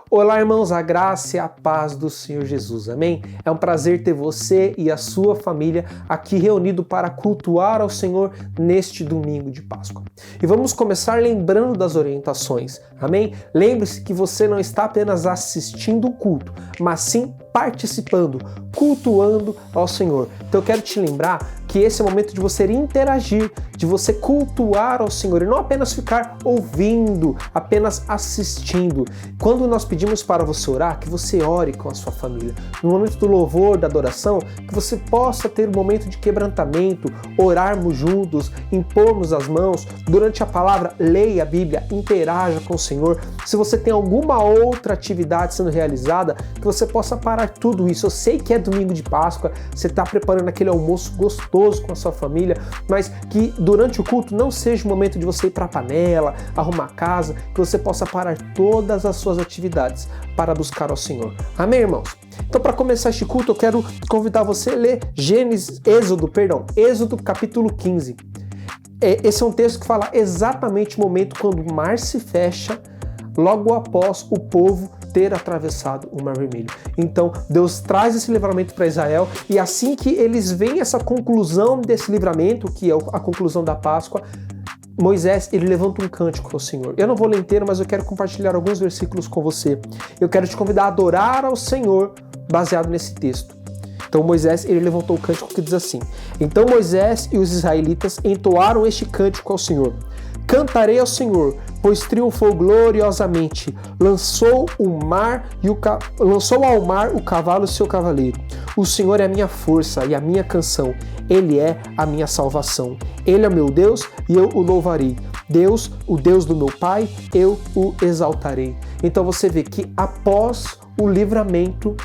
Olá, irmãos, a graça e a paz do Senhor Jesus, amém? É um prazer ter você e a sua família aqui reunido para cultuar ao Senhor neste domingo de Páscoa. E vamos começar lembrando das orientações, amém? Lembre-se que você não está apenas assistindo o culto, mas sim participando, cultuando ao Senhor. Então eu quero te lembrar que esse é o momento de você interagir, de você cultuar ao Senhor e não apenas ficar ouvindo, apenas assistindo. Quando nós pedimos para você orar, que você ore com a sua família. No momento do louvor, da adoração, que você possa ter um momento de quebrantamento, orarmos juntos, impormos as mãos. Durante a palavra, leia a Bíblia, interaja com o Senhor. Se você tem alguma outra atividade sendo realizada, que você possa parar tudo isso. Eu sei que é domingo de Páscoa, você está preparando aquele almoço gostoso com a sua família, mas que durante o culto não seja o momento de você ir para a panela, arrumar a casa, que você possa parar todas as suas atividades para buscar ao Senhor. Amém, irmãos? Então, para começar este culto, eu quero convidar você a ler Êxodo capítulo 15. Esse é um texto que fala exatamente o momento quando o mar se fecha, logo após o povo ter atravessado o Mar Vermelho. Então, Deus traz esse livramento para Israel e assim que eles veem essa conclusão desse livramento, que é a conclusão da Páscoa, Moisés, ele levanta um cântico ao Senhor. Eu não vou ler inteiro, mas eu quero compartilhar alguns versículos com você. Eu quero te convidar a adorar ao Senhor baseado nesse texto. Então Moisés, ele levantou o cântico que diz assim: Então Moisés e os israelitas entoaram este cântico ao Senhor. Cantarei ao Senhor, pois triunfou gloriosamente. Lançou ao mar o cavalo e seu cavaleiro. O Senhor é a minha força e a minha canção. Ele é a minha salvação. Ele é meu Deus e eu o louvarei. Deus, o Deus do meu Pai, eu o exaltarei. Então você vê que após o livramento,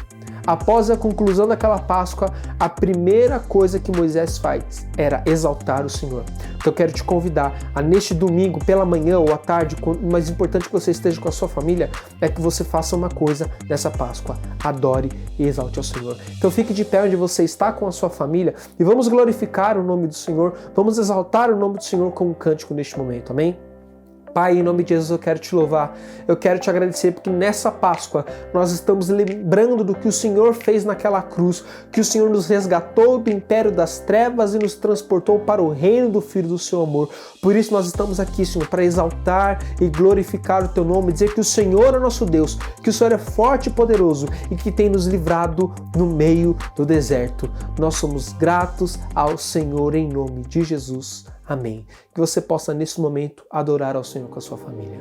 após a conclusão daquela Páscoa, a primeira coisa que Moisés faz era exaltar o Senhor. Então eu quero te convidar a neste domingo, pela manhã ou à tarde, o mais importante que você esteja com a sua família, é que você faça uma coisa nessa Páscoa: adore e exalte ao Senhor. Então fique de pé onde você está com a sua família e vamos glorificar o nome do Senhor, vamos exaltar o nome do Senhor com um cântico neste momento, amém? Pai, em nome de Jesus, eu quero te louvar, eu quero te agradecer, porque nessa Páscoa nós estamos lembrando do que o Senhor fez naquela cruz, que o Senhor nos resgatou do império das trevas e nos transportou para o reino do Filho do seu amor. Por isso nós estamos aqui, Senhor, para exaltar e glorificar o teu nome, dizer que o Senhor é nosso Deus, que o Senhor é forte e poderoso e que tem nos livrado no meio do deserto. Nós somos gratos ao Senhor em nome de Jesus. Amém. Que você possa, nesse momento, adorar ao Senhor com a sua família.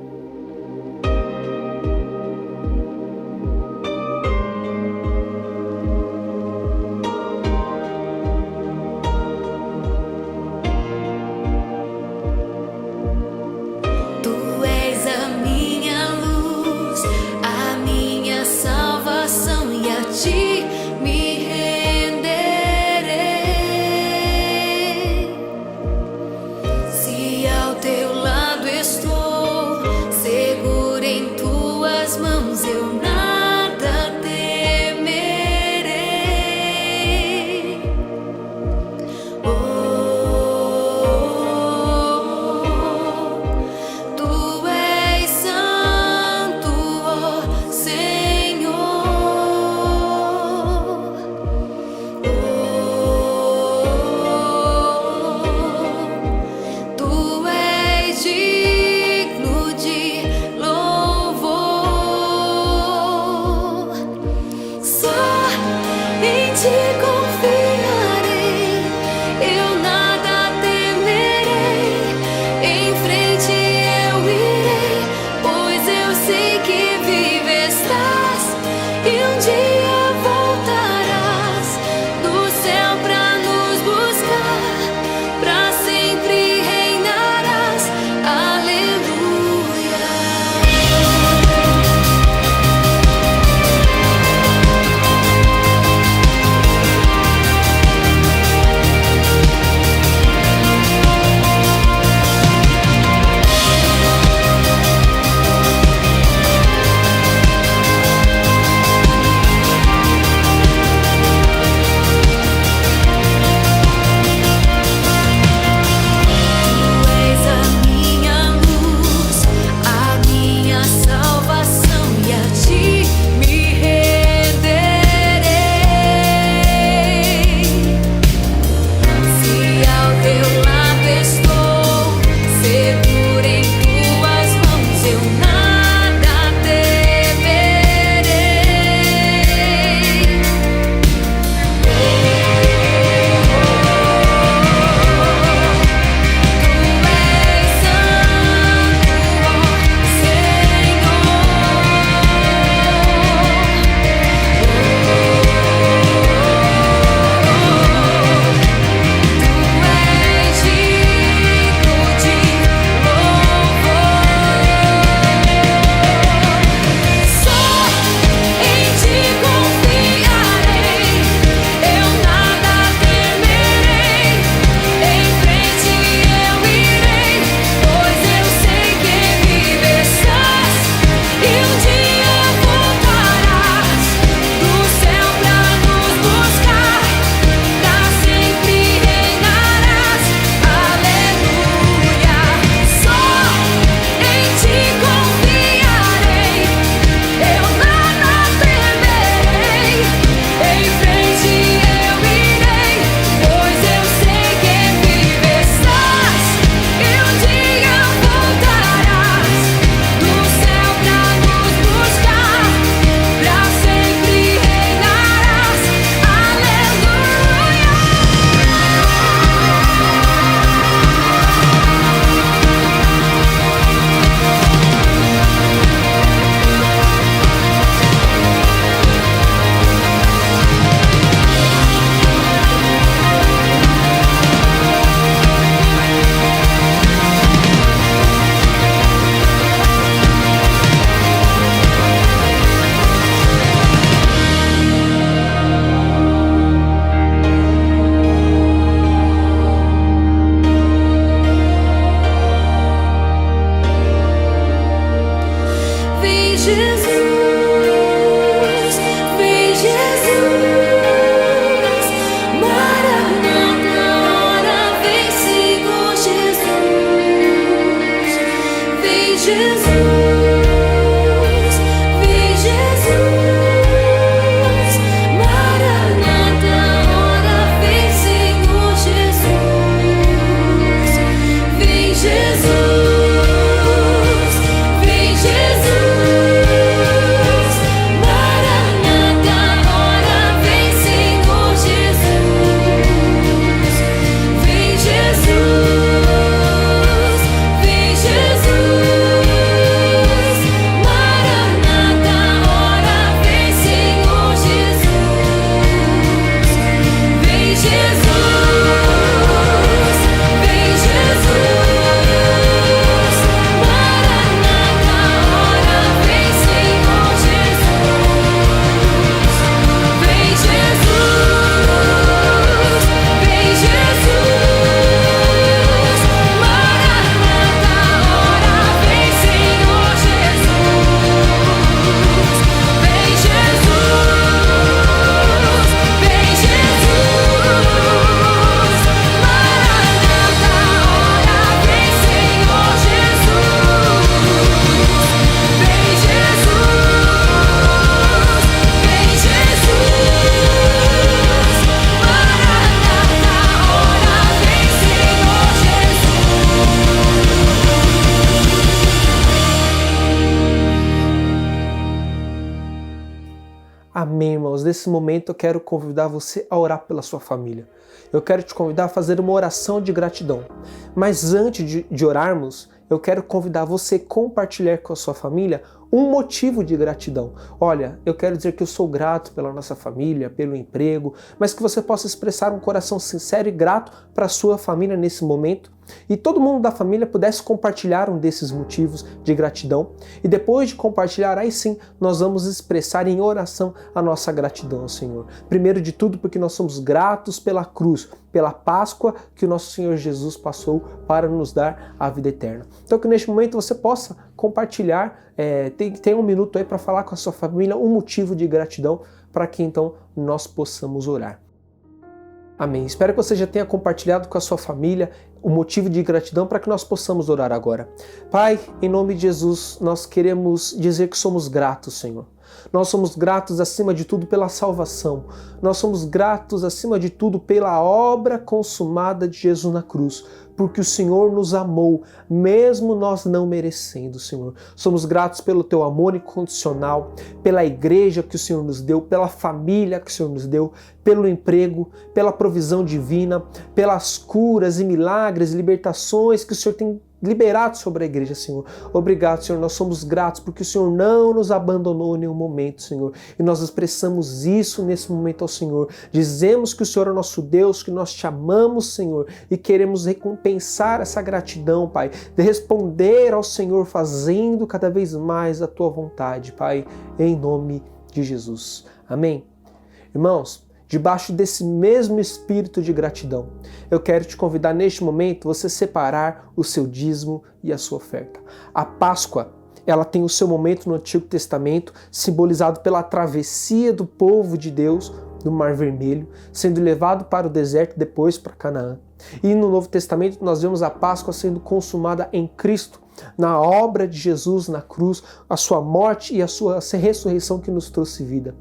Tu és a minha luz, a minha salvação, e a ti me renderei. Se ao teu lado estou, seguro em tuas mãos, eu nada temerei. Tu és santo, ó Senhor. Tu és digno de louvor. Só em ti confiarei, eu nada temerei. Em frente eu irei, pois eu sei que vive estás e um dia voltarás do céu pra nos buscar, pra sempre reinarás. Aleluia. Amém, irmãos. Nesse momento eu quero convidar você a orar pela sua família. Eu quero te convidar a fazer uma oração de gratidão. Mas antes de orarmos, eu quero convidar você a compartilhar com a sua família um motivo de gratidão. Olha, eu quero dizer que eu sou grato pela nossa família, pelo emprego, mas que você possa expressar um coração sincero e grato para a sua família nesse momento. E todo mundo da família pudesse compartilhar um desses motivos de gratidão. E depois de compartilhar, aí sim, nós vamos expressar em oração a nossa gratidão ao Senhor. Primeiro de tudo, porque nós somos gratos pela cruz, pela Páscoa que o nosso Senhor Jesus passou para nos dar a vida eterna. Então que neste momento você possa compartilhar, tem um minuto aí para falar com a sua família um motivo de gratidão para que então nós possamos orar. Amém. Espero que você já tenha compartilhado com a sua família o motivo de gratidão para que nós possamos orar agora. Pai, em nome de Jesus, nós queremos dizer que somos gratos, Senhor. Nós somos gratos acima de tudo pela salvação. Nós somos gratos acima de tudo pela obra consumada de Jesus na cruz, porque o Senhor nos amou, mesmo nós não merecendo, Senhor. Somos gratos pelo teu amor incondicional, pela igreja que o Senhor nos deu, pela família que o Senhor nos deu, pelo emprego, pela provisão divina, pelas curas e milagres, libertações que o Senhor tem liberado sobre a igreja, Senhor. Obrigado, Senhor. Nós somos gratos porque o Senhor não nos abandonou em nenhum momento, Senhor. E nós expressamos isso nesse momento ao Senhor. Dizemos que o Senhor é nosso Deus, que nós te amamos, Senhor, e queremos recompensar essa gratidão, Pai, de responder ao Senhor fazendo cada vez mais a tua vontade, Pai, em nome de Jesus. Amém. Irmãos, debaixo desse mesmo espírito de gratidão, eu quero te convidar neste momento você separar o seu dízimo e a sua oferta. A Páscoa, ela tem o seu momento no Antigo Testamento, simbolizado pela travessia do povo de Deus do Mar Vermelho, sendo levado para o deserto e depois para Canaã. E no Novo Testamento nós vemos a Páscoa sendo consumada em Cristo, na obra de Jesus na cruz, a sua morte e a sua ressurreição que nos trouxe vida.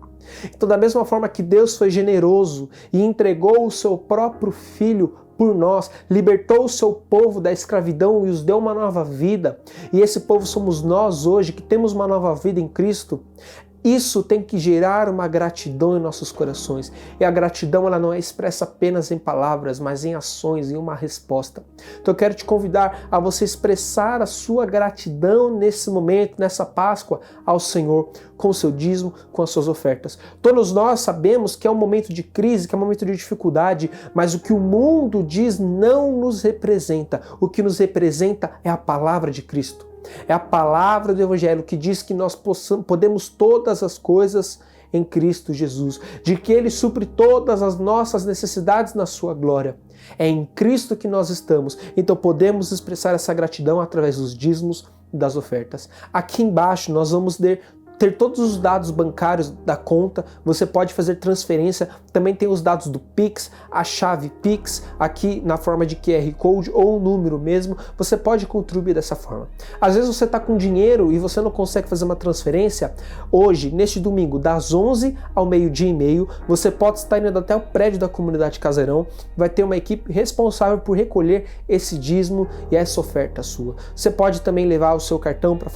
Então, da mesma forma que Deus foi generoso e entregou o seu próprio Filho por nós, libertou o seu povo da escravidão e os deu uma nova vida, e esse povo somos nós hoje que temos uma nova vida em Cristo, isso tem que gerar uma gratidão em nossos corações. E a gratidão ela não é expressa apenas em palavras, mas em ações, em uma resposta. Então eu quero te convidar a você expressar a sua gratidão nesse momento, nessa Páscoa, ao Senhor, com o seu dízimo, com as suas ofertas. Todos nós sabemos que é um momento de crise, que é um momento de dificuldade, mas o que o mundo diz não nos representa. O que nos representa é a palavra de Cristo. É a palavra do Evangelho que diz que nós podemos todas as coisas em Cristo Jesus, de que Ele supre todas as nossas necessidades na sua glória. É em Cristo que nós estamos, então podemos expressar essa gratidão através dos dízimos e das ofertas. Aqui embaixo nós vamos ter todos os dados bancários da conta, você pode fazer transferência, também tem os dados do Pix, a chave Pix, aqui na forma de QR Code ou um número mesmo, você pode contribuir dessa forma. Às vezes você está com dinheiro e você não consegue fazer uma transferência, hoje, neste domingo, das 11 ao meio-dia e meio, você pode estar indo até o prédio da comunidade Casarão, vai ter uma equipe responsável por recolher esse dízimo e essa oferta sua. Você pode também levar o seu cartão para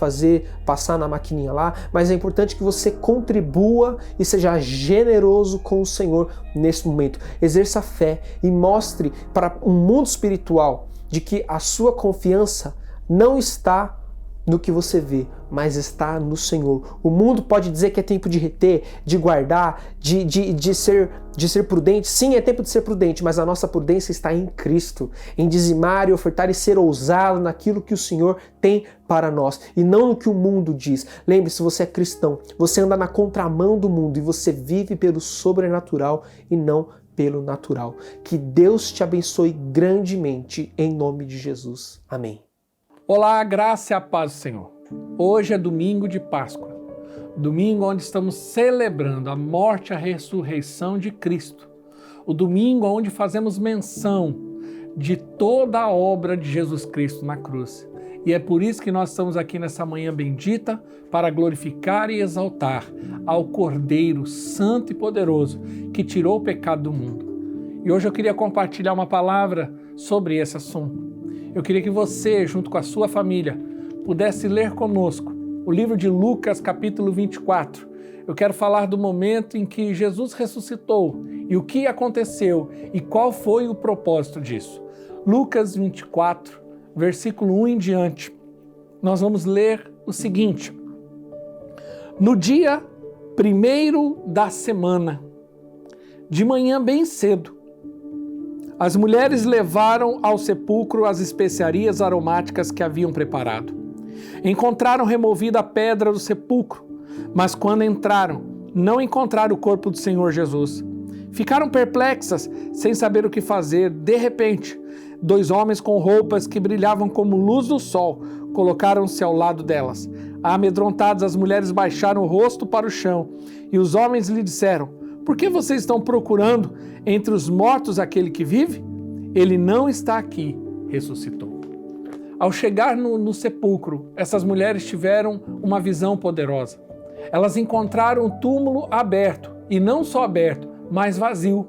passar na maquininha lá, mas é importante que você contribua e seja generoso com o Senhor nesse momento. Exerça fé e mostre para o mundo espiritual de que a sua confiança não está no que você vê, mas está no Senhor. O mundo pode dizer que é tempo de reter, de guardar, de ser prudente. Sim, é tempo de ser prudente, mas a nossa prudência está em Cristo, em dizimar e ofertar e ser ousado naquilo que o Senhor tem para nós e não no que o mundo diz. Lembre-se, você é cristão, você anda na contramão do mundo e você vive pelo sobrenatural e não pelo natural. Que Deus te abençoe grandemente em nome de Jesus. Amém. Olá, graça e a paz do Senhor. Hoje é domingo de Páscoa, domingo onde estamos celebrando a morte e a ressurreição de Cristo, o domingo onde fazemos menção de toda a obra de Jesus Cristo na cruz. E é por isso que nós estamos aqui nessa manhã bendita para glorificar e exaltar ao Cordeiro Santo e Poderoso que tirou o pecado do mundo. E hoje eu queria compartilhar uma palavra sobre esse assunto. Eu queria que você, junto com a sua família, pudesse ler conosco o livro de Lucas, capítulo 24, eu quero falar do momento em que Jesus ressuscitou e o que aconteceu e qual foi o propósito disso. Lucas 24, versículo 1 em diante, nós vamos ler o seguinte: no dia 1º da semana, de manhã bem cedo, as mulheres levaram ao sepulcro as especiarias aromáticas que haviam preparado. Encontraram removida a pedra do sepulcro, mas quando entraram, não encontraram o corpo do Senhor Jesus. Ficaram perplexas, sem saber o que fazer. De repente, 2 homens com roupas que brilhavam como luz do sol colocaram-se ao lado delas. Amedrontadas, as mulheres baixaram o rosto para o chão e os homens lhe disseram: por que vocês estão procurando entre os mortos aquele que vive? Ele não está aqui, ressuscitou. Ao chegar no sepulcro, essas mulheres tiveram uma visão poderosa. Elas encontraram o túmulo aberto, e não só aberto, mas vazio.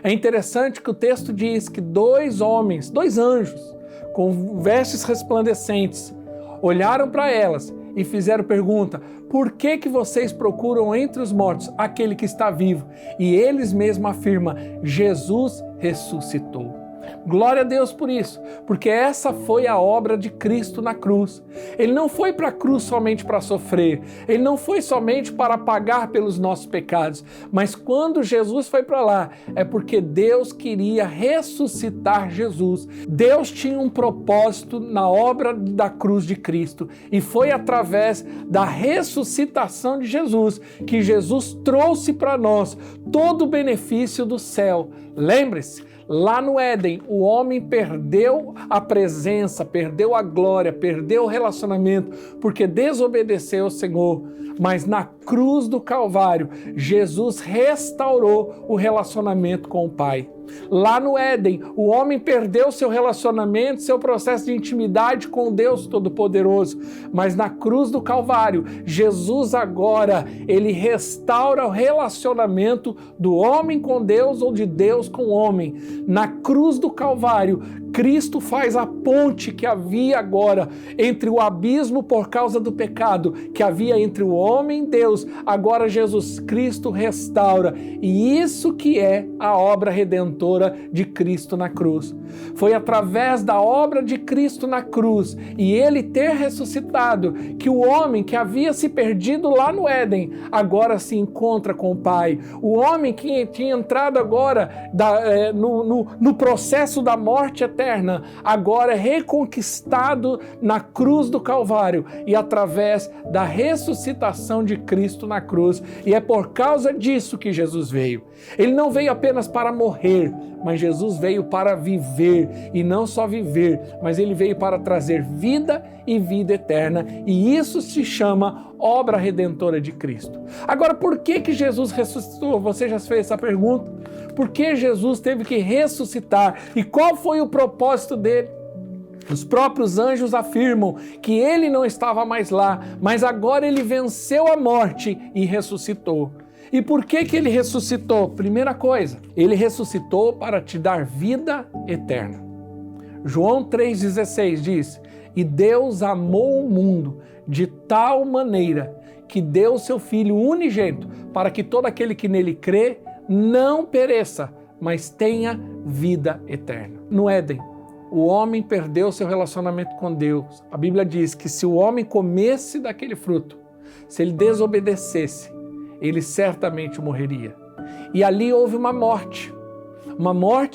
É interessante que o texto diz que 2 homens, 2 anjos, com vestes resplandecentes, olharam para elas e fizeram pergunta: por que vocês procuram entre os mortos aquele que está vivo? E eles mesmos afirmam: Jesus ressuscitou. Glória a Deus por isso, porque essa foi a obra de Cristo na cruz. Ele não foi para a cruz somente para sofrer, ele não foi somente para pagar pelos nossos pecados, mas quando Jesus foi para lá, é porque Deus queria ressuscitar Jesus. Deus tinha um propósito na obra da cruz de Cristo, e foi através da ressuscitação de Jesus que Jesus trouxe para nós todo o benefício do céu. Lembre-se, lá no Éden, o homem perdeu a presença, perdeu a glória, perdeu o relacionamento, porque desobedeceu ao Senhor. Mas na cruz do Calvário, Jesus restaurou o relacionamento com o Pai. Lá no Éden, o homem perdeu seu relacionamento, seu processo de intimidade com Deus Todo-Poderoso. Mas na cruz do Calvário, Jesus agora, ele restaura o relacionamento do homem com Deus ou de Deus com o homem. Na cruz do Calvário, Cristo faz a ponte que havia agora entre o abismo por causa do pecado, que havia entre o homem e Deus. Agora Jesus Cristo restaura. E isso que é a obra redentora de Cristo na cruz. Foi através da obra de Cristo na cruz e ele ter ressuscitado que o homem que havia se perdido lá no Éden agora se encontra com o Pai. O homem que tinha entrado agora no processo da morte eterna agora é reconquistado na cruz do Calvário e através da ressuscitação de Cristo na cruz. E é por causa disso que Jesus veio. Ele não veio apenas para morrer, mas Jesus veio para viver, e não só viver, mas ele veio para trazer vida e vida eterna, e isso se chama obra redentora de Cristo. Agora, por que Jesus ressuscitou? Você já fez essa pergunta? Por que Jesus teve que ressuscitar? E qual foi o propósito dele? Os próprios anjos afirmam que ele não estava mais lá, mas agora ele venceu a morte e ressuscitou. E por que ele ressuscitou? Primeira coisa, ele ressuscitou para te dar vida eterna. João 3,16 diz: e Deus amou o mundo de tal maneira que deu seu Filho unigênito para que todo aquele que nele crê não pereça, mas tenha vida eterna. No Éden, o homem perdeu seu relacionamento com Deus. A Bíblia diz que se o homem comesse daquele fruto, se ele desobedecesse, ele certamente morreria. E ali houve uma morte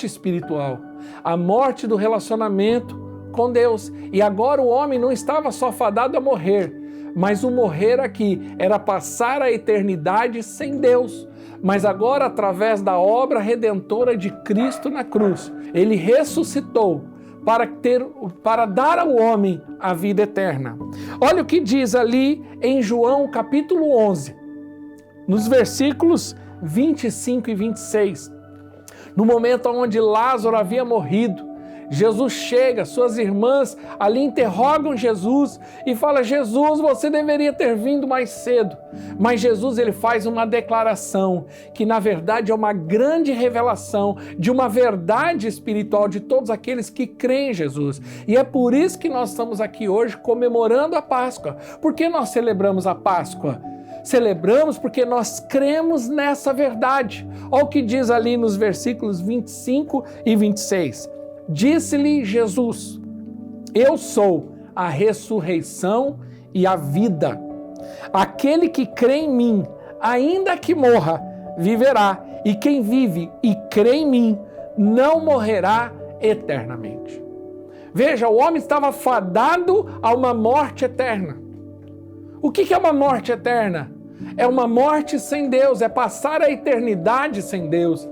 espiritual, a morte do relacionamento com Deus. E agora o homem não estava só fadado a morrer, mas o morrer aqui era passar a eternidade sem Deus. Mas agora, através da obra redentora de Cristo na cruz, ele ressuscitou para dar ao homem a vida eterna. Olha o que diz ali em João capítulo 11, nos versículos 25 e 26. No momento onde Lázaro havia morrido, Jesus chega, suas irmãs ali interrogam Jesus e fala: Jesus, você deveria ter vindo mais cedo. Mas Jesus, ele faz uma declaração que na verdade é uma grande revelação de uma verdade espiritual de todos aqueles que creem em Jesus. E é por isso que nós estamos aqui hoje comemorando a Páscoa. Por que nós celebramos a Páscoa? Celebramos porque nós cremos nessa verdade. Olha o que diz ali nos versículos 25 e 26. Disse-lhe Jesus: eu sou a ressurreição e a vida. Aquele que crê em mim, ainda que morra, viverá. E quem vive e crê em mim, não morrerá eternamente. Veja, o homem estava fadado a uma morte eterna. O que é uma morte eterna? É uma morte sem Deus, é passar a eternidade sem Deus.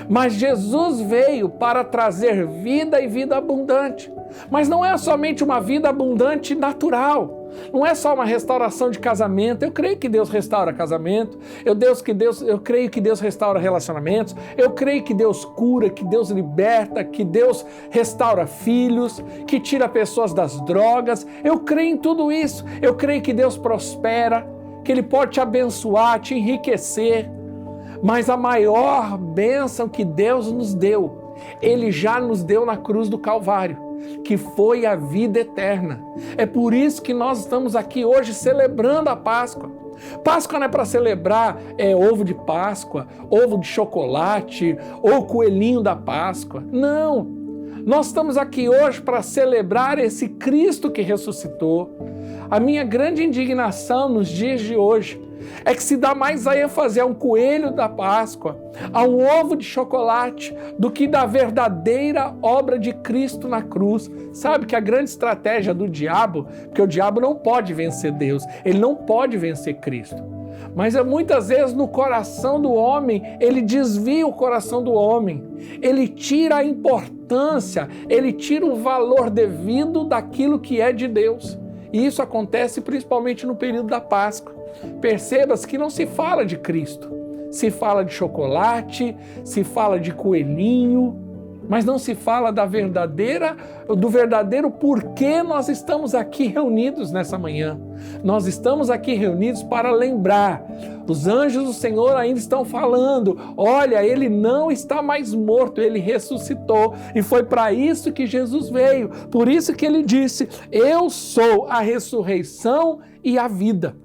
Mas Jesus veio para trazer vida e vida abundante. Mas não é somente uma vida abundante natural. Não é só uma restauração de casamento. Eu creio que Deus restaura casamento. Eu creio que Deus restaura relacionamentos. Eu creio que Deus cura, que Deus liberta, que Deus restaura filhos, que tira pessoas das drogas. Eu creio em tudo isso. Eu creio que Deus prospera, que Ele pode te abençoar, te enriquecer. Mas a maior bênção que Deus nos deu, Ele já nos deu na cruz do Calvário, que foi a vida eterna. É por isso que nós estamos aqui hoje celebrando a Páscoa. Páscoa não é para celebrar ovo de Páscoa, ovo de chocolate ou coelhinho da Páscoa. Não! Nós estamos aqui hoje para celebrar esse Cristo que ressuscitou. A minha grande indignação nos dias de hoje é que se dá mais ênfase a um coelho da Páscoa, a um ovo de chocolate, do que da verdadeira obra de Cristo na cruz. Sabe que a grande estratégia do diabo, porque o diabo não pode vencer Deus, ele não pode vencer Cristo. Mas muitas vezes no coração do homem, ele desvia o coração do homem, ele tira a importância, ele tira o valor devido daquilo que é de Deus. E isso acontece principalmente no período da Páscoa. Percebas que não se fala de Cristo, se fala de chocolate, se fala de coelhinho, mas não se fala do verdadeiro porquê nós estamos aqui reunidos nessa manhã. Nós estamos aqui reunidos para lembrar. Os anjos do Senhor ainda estão falando: olha, Ele não está mais morto, Ele ressuscitou. E foi para isso que Jesus veio. Por isso que Ele disse: eu sou a ressurreição e a vida.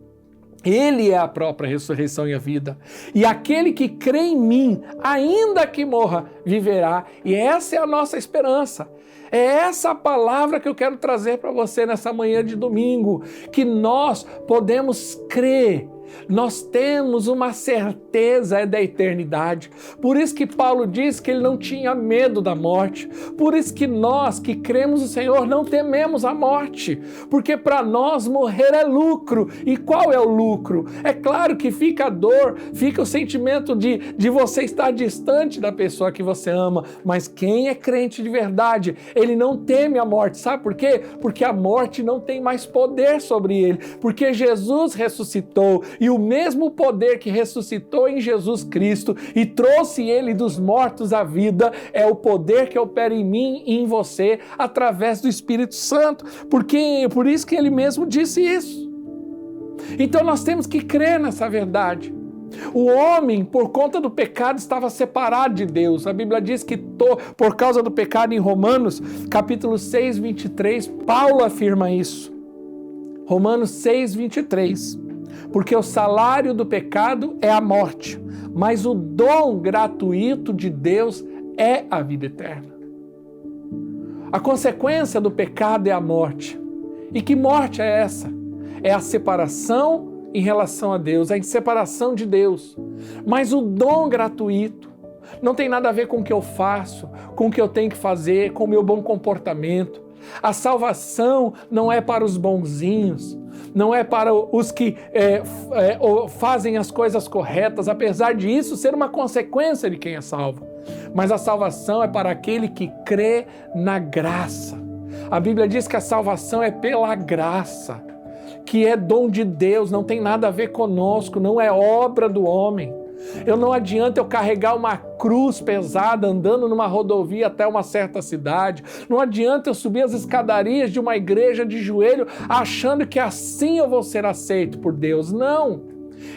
Ele é a própria ressurreição e a vida. E aquele que crê em mim, ainda que morra, viverá. E essa é a nossa esperança. É essa a palavra que eu quero trazer para você nessa manhã de domingo. Que nós podemos crer. Nós temos uma certeza da eternidade. Por isso que Paulo diz que ele não tinha medo da morte. Por isso que nós que cremos no Senhor não tememos a morte. Porque para nós morrer é lucro. E qual é o lucro? É claro que fica a dor, fica o sentimento de você estar distante da pessoa que você ama. Mas quem é crente de verdade, ele não teme a morte. Sabe por quê? Porque a morte não tem mais poder sobre ele. Porque Jesus ressuscitou. E o mesmo poder que ressuscitou em Jesus Cristo e trouxe ele dos mortos à vida é o poder que opera em mim e em você através do Espírito Santo. Por isso que ele mesmo disse isso. Então nós temos que crer nessa verdade. O homem, por conta do pecado, estava separado de Deus. A Bíblia diz que por causa do pecado, em Romanos, capítulo 6, 23, Paulo afirma isso. Romanos 6, 23. Porque o salário do pecado é a morte, mas o dom gratuito de Deus é a vida eterna. A consequência do pecado é a morte. E que morte é essa? É a separação em relação a Deus, a separação de Deus. Mas o dom gratuito não tem nada a ver com o que eu faço, com o que eu tenho que fazer, com o meu bom comportamento. A salvação não é para os bonzinhos, não é para os que fazem as coisas corretas, apesar de isso ser uma consequência de quem é salvo. Mas a salvação é para aquele que crê na graça. A Bíblia diz que a salvação é pela graça, que é dom de Deus, não tem nada a ver conosco, não é obra do homem. Não adianta eu carregar uma cruz pesada andando numa rodovia até uma certa cidade. Não adianta eu subir as escadarias de uma igreja de joelho achando que assim eu vou ser aceito por Deus. Não!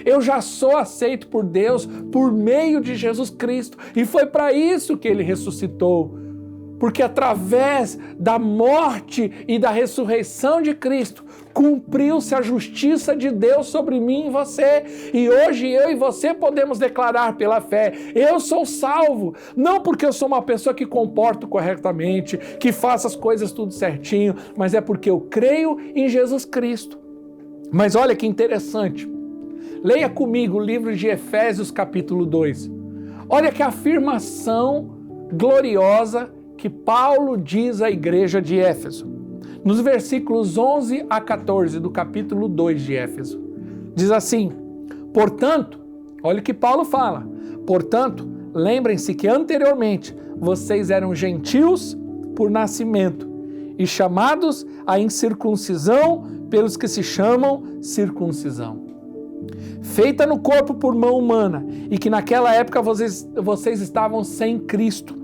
Eu já sou aceito por Deus por meio de Jesus Cristo. E foi para isso que Ele ressuscitou. Porque através da morte e da ressurreição de Cristo, Cumpriu-se a justiça de Deus sobre mim e você. E hoje eu e você podemos declarar pela fé: eu sou salvo. Não porque eu sou uma pessoa que comporto corretamente, que faça as coisas tudo certinho, mas é porque eu creio em Jesus Cristo. Mas olha que interessante. Leia comigo o livro de Efésios capítulo 2. Olha que afirmação gloriosa que Paulo diz à igreja de Éfeso. Nos versículos 11 a 14 do capítulo 2 de Éfeso. Diz assim: portanto, olha o que Paulo fala. Portanto, lembrem-se que anteriormente vocês eram gentios por nascimento e chamados à incircuncisão pelos que se chamam circuncisão, feita no corpo por mão humana, e que naquela época vocês estavam sem Cristo,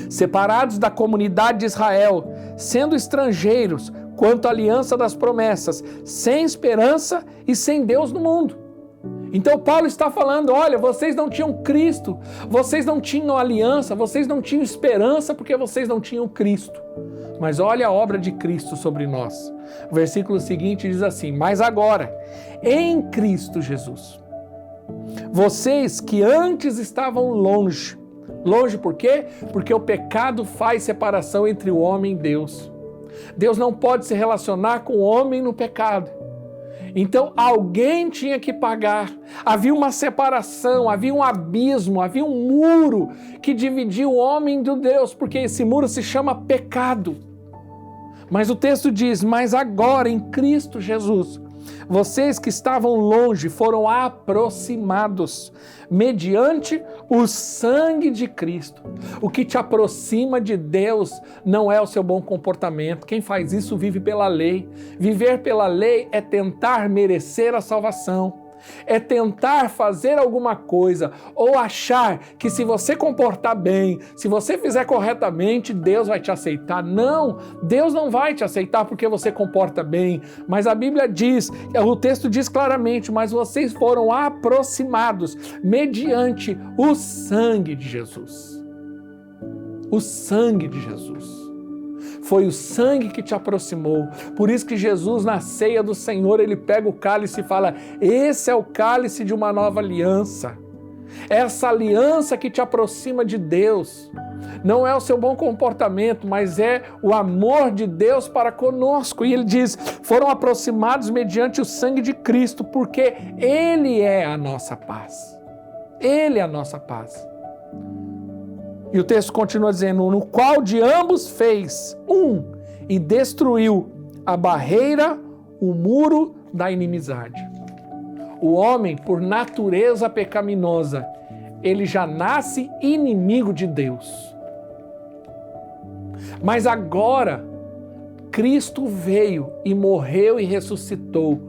separados da comunidade de Israel, sendo estrangeiros quanto à aliança das promessas, sem esperança e sem Deus no mundo. Então Paulo está falando: olha, vocês não tinham Cristo, vocês não tinham aliança, vocês não tinham esperança porque vocês não tinham Cristo. Mas olha a obra de Cristo sobre nós. O versículo seguinte diz assim: mas agora, em Cristo Jesus, vocês que antes estavam longe por quê? Porque o pecado faz separação entre o homem e Deus. Deus não pode se relacionar com o homem no pecado. Então alguém tinha que pagar. Havia uma separação, havia um abismo, havia um muro que dividia o homem do Deus, porque esse muro se chama pecado. Mas o texto diz: mas agora em Cristo Jesus, vocês que estavam longe foram aproximados mediante o sangue de Cristo. O que te aproxima de Deus não é o seu bom comportamento. Quem faz isso vive pela lei. Viver pela lei é tentar merecer a salvação. É tentar fazer alguma coisa ou achar que se você comportar bem, se você fizer corretamente, Deus vai te aceitar. Não, Deus não vai te aceitar porque você comporta bem. Mas a Bíblia diz, o texto diz claramente: mas vocês foram aproximados mediante o sangue de Jesus. O sangue de Jesus. Foi o sangue que te aproximou. Por isso que Jesus, na ceia do Senhor, ele pega o cálice e fala: esse é o cálice de uma nova aliança. Essa aliança que te aproxima de Deus. Não é o seu bom comportamento, mas é o amor de Deus para conosco. E ele diz: foram aproximados mediante o sangue de Cristo, porque Ele é a nossa paz. Ele é a nossa paz. E o texto continua dizendo: no qual de ambos fez um e destruiu a barreira, o muro da inimizade. O homem, por natureza pecaminosa, ele já nasce inimigo de Deus. Mas agora, Cristo veio e morreu e ressuscitou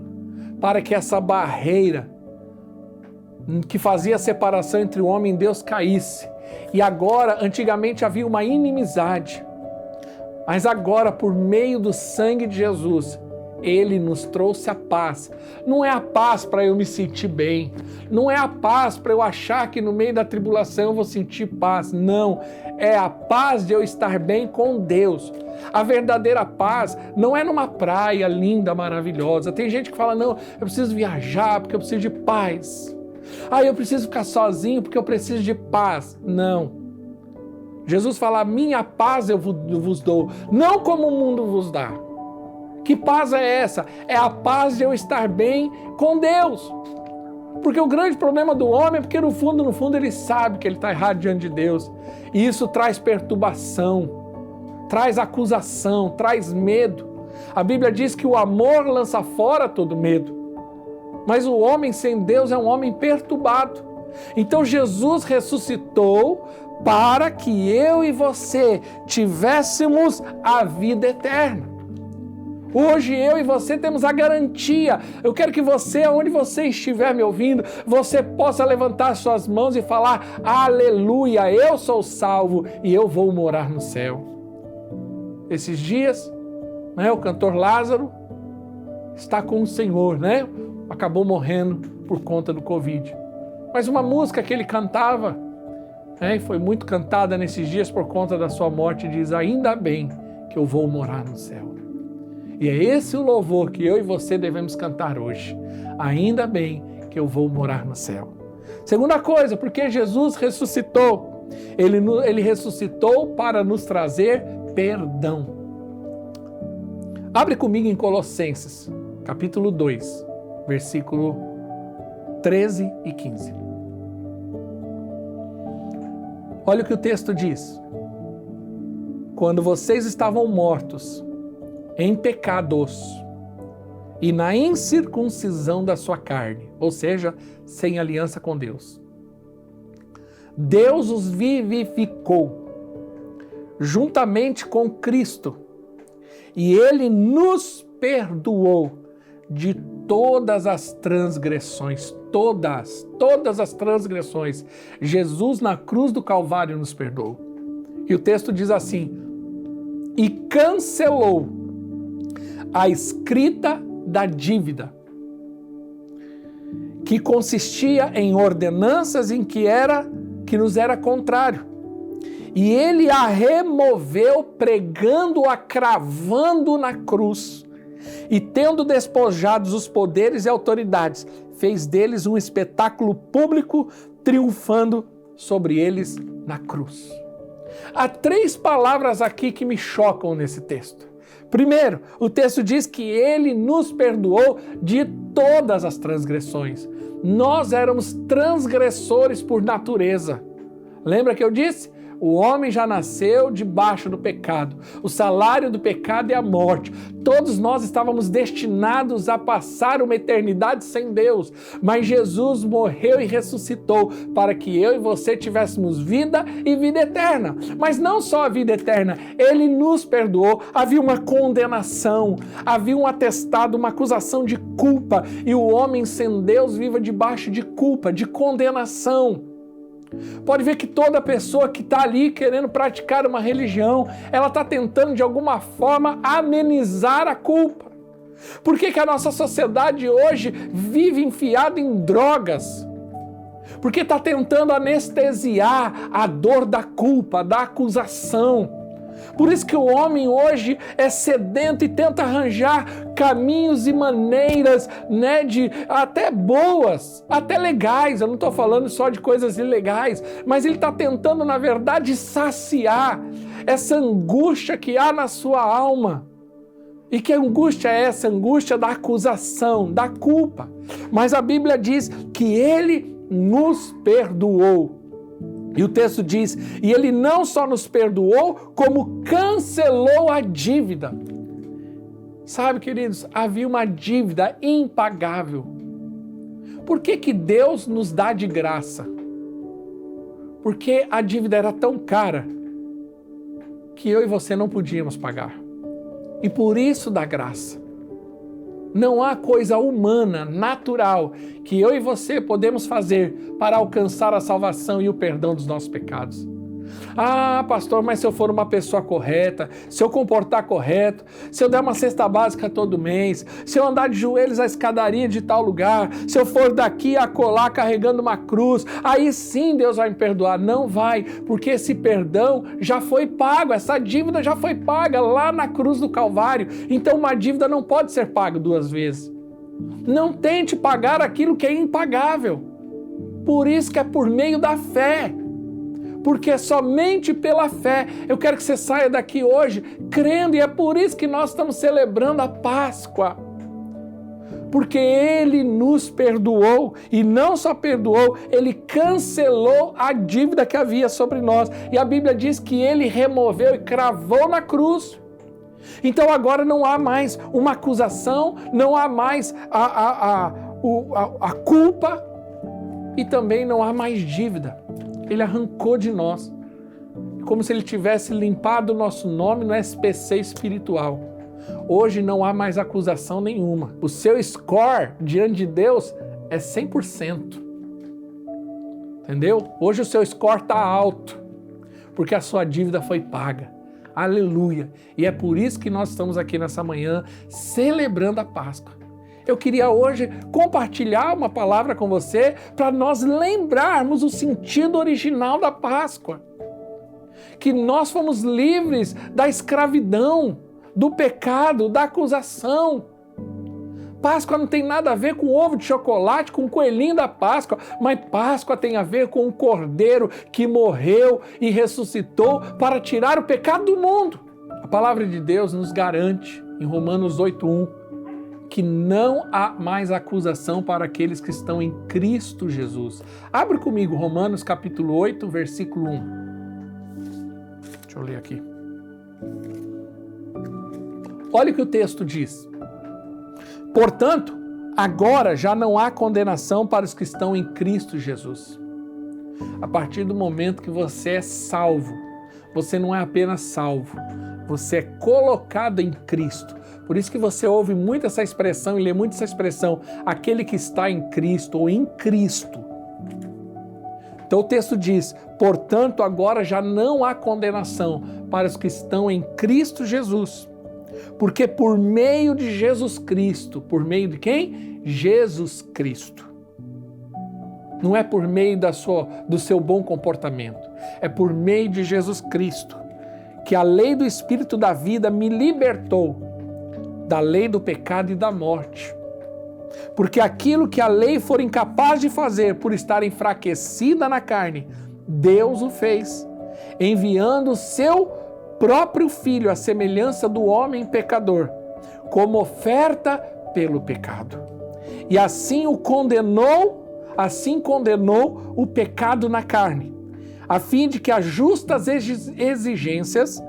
para que essa barreira que fazia a separação entre o homem e Deus caísse. E agora, antigamente havia uma inimizade, mas agora, por meio do sangue de Jesus, Ele nos trouxe a paz. Não é a paz para eu me sentir bem, não é a paz para eu achar que no meio da tribulação eu vou sentir paz, não. É a paz de eu estar bem com Deus. A verdadeira paz não é numa praia linda, maravilhosa. Tem gente que fala: não, eu preciso viajar porque eu preciso de paz. Eu preciso ficar sozinho porque eu preciso de paz. Não. Jesus fala: minha paz eu vos dou, não como o mundo vos dá. Que paz é essa? É a paz de eu estar bem com Deus. Porque o grande problema do homem é porque no fundo ele sabe que ele está errado diante de Deus. E isso traz perturbação, traz acusação, traz medo. A Bíblia diz que o amor lança fora todo medo. Mas o homem sem Deus é um homem perturbado. Então Jesus ressuscitou para que eu e você tivéssemos a vida eterna. Hoje eu e você temos a garantia. Eu quero que você, onde você estiver me ouvindo, você possa levantar suas mãos e falar: aleluia, eu sou salvo e eu vou morar no céu. Esses dias, o cantor Lázaro está com o Senhor, acabou morrendo por conta do Covid. Mas uma música que ele cantava, foi muito cantada nesses dias por conta da sua morte, diz: ainda bem que eu vou morar no céu. E é esse o louvor que eu e você devemos cantar hoje. Ainda bem que eu vou morar no céu. Segunda coisa, porque Jesus ressuscitou. Ele ressuscitou para nos trazer perdão. Abre comigo em Colossenses, capítulo 2, versículo 13 e 15. Olha o que o texto diz. Quando vocês estavam mortos em pecados e na incircuncisão da sua carne, ou seja, sem aliança com Deus, Deus os vivificou juntamente com Cristo e Ele nos perdoou de todas as transgressões, todas as transgressões. Jesus na cruz do Calvário nos perdoou. E o texto diz assim: e cancelou a escrita da dívida, que consistia em ordenanças em que nos era contrário. E ele a removeu, pregando-a, cravando na cruz. E tendo despojados os poderes e autoridades, fez deles um espetáculo público, triunfando sobre eles na cruz. Há 3 palavras aqui que me chocam nesse texto. Primeiro, o texto diz que ele nos perdoou de todas as transgressões. Nós éramos transgressores por natureza. Lembra que eu disse? O homem já nasceu debaixo do pecado. O salário do pecado é a morte. Todos nós estávamos destinados a passar uma eternidade sem Deus. Mas Jesus morreu e ressuscitou para que eu e você tivéssemos vida e vida eterna. Mas não só a vida eterna, Ele nos perdoou. Havia uma condenação, havia um atestado, uma acusação de culpa. E o homem sem Deus vive debaixo de culpa, de condenação. Pode ver que toda pessoa que está ali querendo praticar uma religião, ela está tentando de alguma forma amenizar a culpa. Por que a nossa sociedade hoje vive enfiada em drogas? Porque está tentando anestesiar a dor da culpa, da acusação. Por isso que o homem hoje é sedento e tenta arranjar caminhos e maneiras, de até boas, até legais. Eu não estou falando só de coisas ilegais, mas ele está tentando, na verdade, saciar essa angústia que há na sua alma. E que angústia é essa? Angústia da acusação, da culpa. Mas a Bíblia diz que Ele nos perdoou. E o texto diz, e Ele não só nos perdoou, como cancelou a dívida. Sabe, queridos, havia uma dívida impagável. Por que Deus nos dá de graça? Porque a dívida era tão cara que eu e você não podíamos pagar. E por isso dá graça. Não há coisa humana, natural, que eu e você podemos fazer para alcançar a salvação e o perdão dos nossos pecados. Ah, pastor, mas se eu for uma pessoa correta, se eu comportar correto, se eu der uma cesta básica todo mês, se eu andar de joelhos à escadaria de tal lugar, se eu for daqui a colar carregando uma cruz, aí sim Deus vai me perdoar. Não vai, porque esse perdão já foi pago, essa dívida já foi paga lá na cruz do Calvário. Então uma dívida não pode ser paga 2 vezes. Não tente pagar aquilo que é impagável. Por isso que é por meio da fé. Porque é somente pela fé. Eu quero que você saia daqui hoje crendo, e é por isso que nós estamos celebrando a Páscoa. Porque Ele nos perdoou, e não só perdoou, Ele cancelou a dívida que havia sobre nós. E a Bíblia diz que Ele removeu e cravou na cruz. Então agora não há mais uma acusação, não há mais a culpa, e também não há mais dívida. Ele arrancou de nós, como se Ele tivesse limpado o nosso nome no SPC espiritual. Hoje não há mais acusação nenhuma. O seu score diante de Deus é 100%. Entendeu? Hoje o seu score está alto, porque a sua dívida foi paga. Aleluia! E é por isso que nós estamos aqui nessa manhã celebrando a Páscoa. Eu queria hoje compartilhar uma palavra com você para nós lembrarmos o sentido original da Páscoa. Que nós fomos livres da escravidão, do pecado, da acusação. Páscoa não tem nada a ver com ovo de chocolate, com o coelhinho da Páscoa, mas Páscoa tem a ver com o Cordeiro que morreu e ressuscitou para tirar o pecado do mundo. A palavra de Deus nos garante, em Romanos 8:1, que não há mais acusação para aqueles que estão em Cristo Jesus. Abre comigo Romanos capítulo 8, versículo 1. Deixa eu ler aqui. Olha o que o texto diz. Portanto, agora já não há condenação para os que estão em Cristo Jesus. A partir do momento que você é salvo, você não é apenas salvo, você é colocado em Cristo. Por isso que você ouve muito essa expressão e lê muito essa expressão, aquele que está em Cristo ou em Cristo. Então o texto diz, portanto, agora já não há condenação para os que estão em Cristo Jesus. Porque por meio de Jesus Cristo, por meio de quem? Jesus Cristo. Não é por meio do seu bom comportamento, é por meio de Jesus Cristo, que a lei do Espírito da vida me libertou da lei do pecado e da morte. Porque aquilo que a lei for incapaz de fazer por estar enfraquecida na carne, Deus o fez, enviando o seu próprio Filho, à semelhança do homem pecador, como oferta pelo pecado. E assim condenou o pecado na carne, a fim de que as justas exigências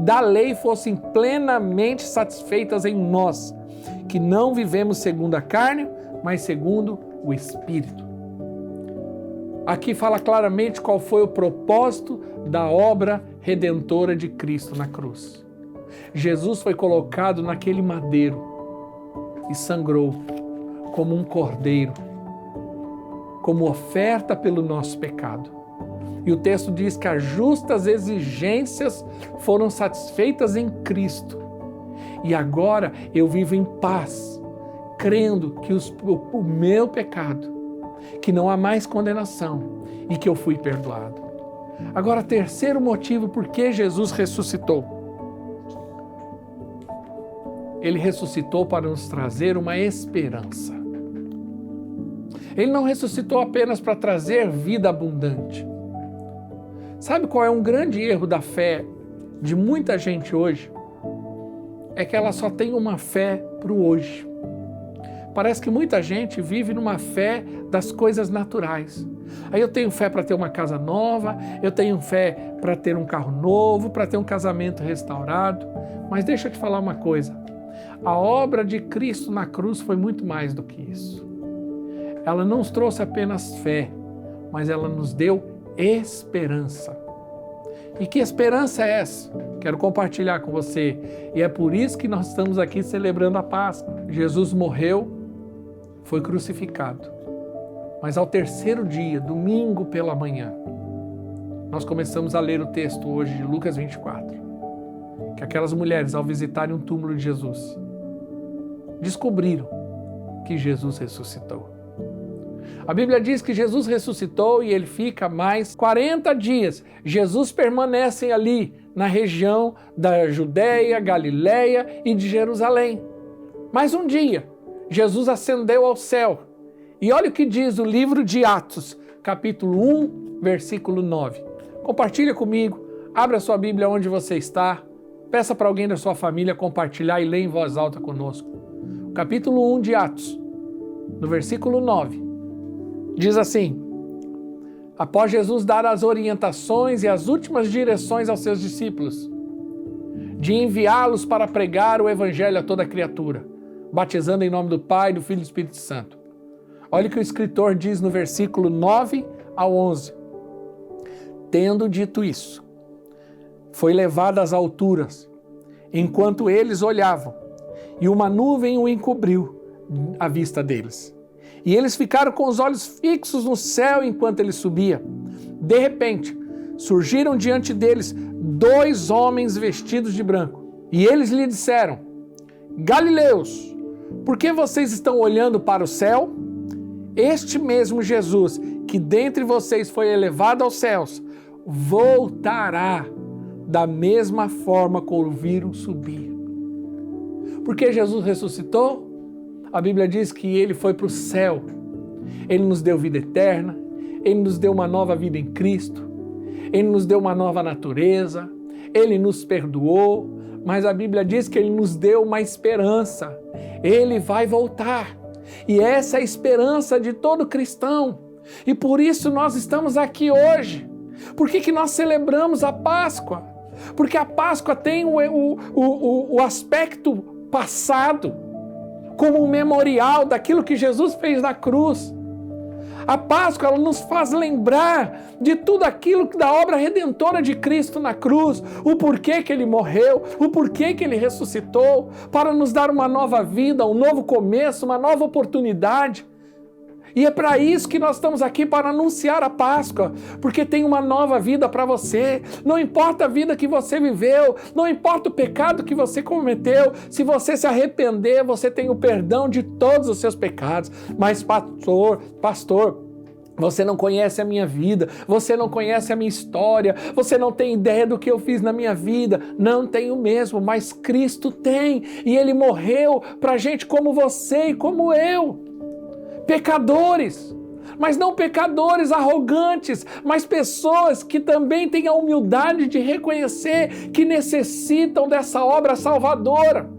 da lei fossem plenamente satisfeitas em nós, que não vivemos segundo a carne, mas segundo o Espírito. Aqui fala claramente qual foi o propósito da obra redentora de Cristo na cruz. Jesus foi colocado naquele madeiro e sangrou como um cordeiro, como oferta pelo nosso pecado. E o texto diz que as justas exigências foram satisfeitas em Cristo. E agora eu vivo em paz, crendo que o meu pecado, que não há mais condenação e que eu fui perdoado. Agora, terceiro motivo por que Jesus ressuscitou. Ele ressuscitou para nos trazer uma esperança. Ele não ressuscitou apenas para trazer vida abundante. Sabe qual é um grande erro da fé de muita gente hoje? É que ela só tem uma fé para o hoje. Parece que muita gente vive numa fé das coisas naturais. Aí eu tenho fé para ter uma casa nova, eu tenho fé para ter um carro novo, para ter um casamento restaurado. Mas deixa eu te falar uma coisa. A obra de Cristo na cruz foi muito mais do que isso. Ela não nos trouxe apenas fé, mas ela nos deu esperança. E que esperança é essa? Quero compartilhar com você. E é por isso que nós estamos aqui celebrando a Páscoa. Jesus morreu, foi crucificado. Mas ao terceiro dia, domingo pela manhã, nós começamos a ler o texto hoje de Lucas 24. Que aquelas mulheres, ao visitarem um túmulo de Jesus, descobriram que Jesus ressuscitou. A Bíblia diz que Jesus ressuscitou e ele fica mais 40 dias. Jesus permanece ali na região da Judéia, Galileia e de Jerusalém. Mas um dia, Jesus ascendeu ao céu. E olha o que diz o livro de Atos, capítulo 1, versículo 9. Compartilha comigo, abra sua Bíblia onde você está, peça para alguém da sua família compartilhar e lê em voz alta conosco. Capítulo 1 de Atos, no versículo 9. Diz assim: após Jesus dar as orientações e as últimas direções aos seus discípulos, de enviá-los para pregar o evangelho a toda criatura, batizando em nome do Pai, do Filho e do Espírito Santo. Olha o que o escritor diz no versículo 9 ao 11. Tendo dito isso, foi levado às alturas, enquanto eles olhavam, e uma nuvem o encobriu à vista deles. E eles ficaram com os olhos fixos no céu enquanto ele subia. De repente, surgiram diante deles 2 homens vestidos de branco. E eles lhe disseram: Galileus, por que vocês estão olhando para o céu? Este mesmo Jesus, que dentre vocês foi elevado aos céus, voltará da mesma forma como o viram subir. Por que Jesus ressuscitou? A Bíblia diz que ele foi para o céu. Ele nos deu vida eterna, ele nos deu uma nova vida em Cristo, ele nos deu uma nova natureza, ele nos perdoou, mas a Bíblia diz que ele nos deu uma esperança. Ele vai voltar. E essa é a esperança de todo cristão. E por isso nós estamos aqui hoje. Por que nós celebramos a Páscoa? Porque a Páscoa tem o aspecto passado, como um memorial daquilo que Jesus fez na cruz. A Páscoa, ela nos faz lembrar de tudo aquilo da obra redentora de Cristo na cruz, o porquê que ele morreu, o porquê que ele ressuscitou, para nos dar uma nova vida, um novo começo, uma nova oportunidade. E é para isso que nós estamos aqui, para anunciar a Páscoa, porque tem uma nova vida para você. Não importa a vida que você viveu, não importa o pecado que você cometeu, se você arrepender, você tem o perdão de todos os seus pecados. Mas pastor, você não conhece a minha vida, você não conhece a minha história, você não tem ideia do que eu fiz na minha vida. Não tenho mesmo, mas Cristo tem, e ele morreu para gente como você e como eu. Pecadores, mas não pecadores arrogantes, mas pessoas que também têm a humildade de reconhecer que necessitam dessa obra salvadora.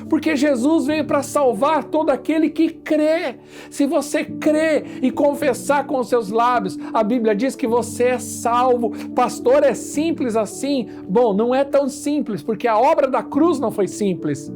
Porque Jesus veio para salvar todo aquele que crê. Se você crê e confessar com os seus lábios, a Bíblia diz que você é salvo. Pastor, é simples assim? Bom, não é tão simples, porque a obra da cruz não foi simples.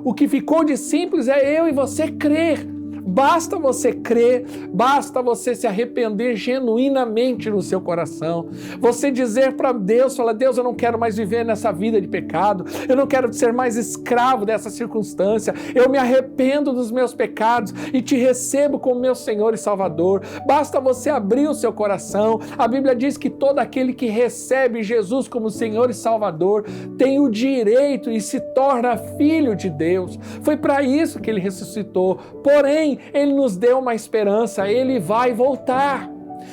O que ficou de simples é eu e você crer. Basta você crer, basta você se arrepender genuinamente no seu coração. Você dizer para Deus, fala: Deus, eu não quero mais viver nessa vida de pecado, eu não quero ser mais escravo dessa circunstância, eu me arrependo dos meus pecados e te recebo como meu Senhor e Salvador. Basta você abrir o seu coração. A Bíblia diz que todo aquele que recebe Jesus como Senhor e Salvador tem o direito e se torna filho de Deus. Foi para isso que ele ressuscitou. Porém, ele nos deu uma esperança, ele vai voltar.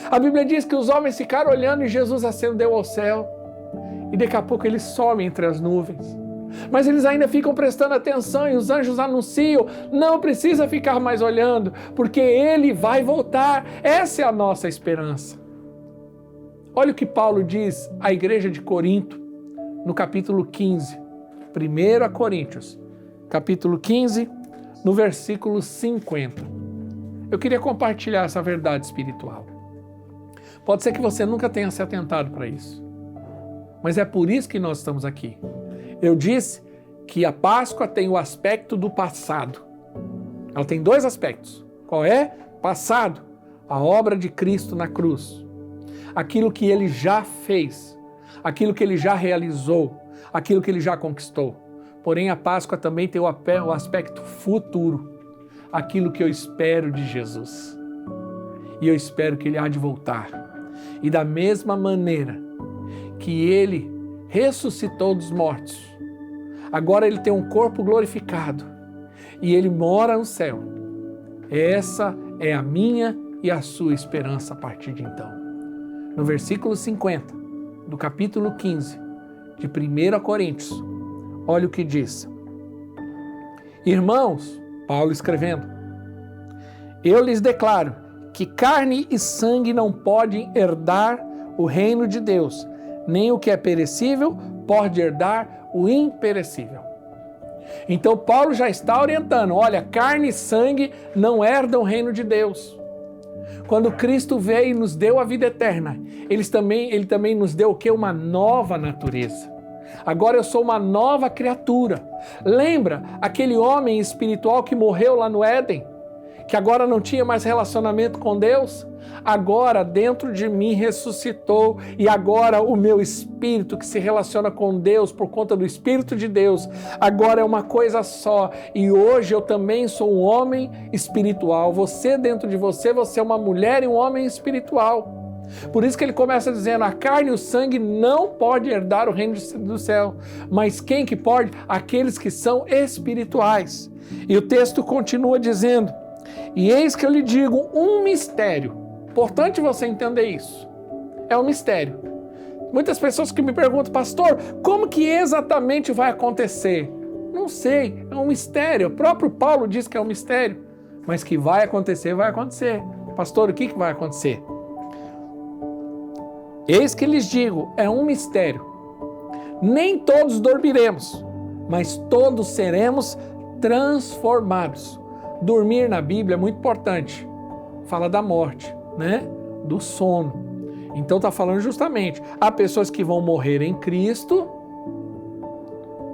A Bíblia diz que os homens ficaram olhando e Jesus ascendeu ao céu. E daqui a pouco ele some entre as nuvens. Mas eles ainda ficam prestando atenção e os anjos anunciam: não precisa ficar mais olhando, porque ele vai voltar. Essa é a nossa esperança. Olha o que Paulo diz à igreja de Corinto, no capítulo 15. 1 Coríntios, capítulo 15, no versículo 50. Eu queria compartilhar essa verdade espiritual. Pode ser que você nunca tenha se atentado para isso, mas é por isso que nós estamos aqui. Eu disse que a Páscoa tem o aspecto do passado. Ela tem dois aspectos. Qual é? Passado, a obra de Cristo na cruz. Aquilo que ele já fez, aquilo que ele já realizou, aquilo que ele já conquistou. Porém, a Páscoa também tem o aspecto futuro, aquilo que eu espero de Jesus. E eu espero que ele há de voltar. E da mesma maneira que ele ressuscitou dos mortos, agora ele tem um corpo glorificado e ele mora no céu. Essa é a minha e a sua esperança a partir de então. No versículo 50 do capítulo 15 de 1 Coríntios, olha o que diz. Irmãos, Paulo escrevendo: eu lhes declaro que carne e sangue não podem herdar o reino de Deus, nem o que é perecível pode herdar o imperecível. Então Paulo já está orientando: olha, carne e sangue não herdam o reino de Deus. Quando Cristo veio e nos deu a vida eterna, ele também nos deu o quê? Uma nova natureza. Agora eu sou uma nova criatura. Lembra aquele homem espiritual que morreu lá no Éden? Que agora não tinha mais relacionamento com Deus? Agora dentro de mim ressuscitou, e agora o meu espírito que se relaciona com Deus por conta do Espírito de Deus, agora é uma coisa só. E hoje eu também sou um homem espiritual. Você dentro de você, você é uma mulher e um homem espiritual. Por isso que ele começa dizendo: a carne e o sangue não podem herdar o reino do céu. Mas quem que pode? Aqueles que são espirituais. E o texto continua dizendo: e eis que eu lhe digo um mistério. Importante você entender isso. É um mistério. Muitas pessoas que me perguntam: pastor, como que exatamente vai acontecer? Não sei, é um mistério. O próprio Paulo diz que é um mistério, mas que vai acontecer, vai acontecer. Pastor, o que vai acontecer? Eis que lhes digo, é um mistério. Nem todos dormiremos, mas todos seremos transformados. Dormir na Bíblia é muito importante. Fala da morte, né? Do sono. Então está falando justamente, há pessoas que vão morrer em Cristo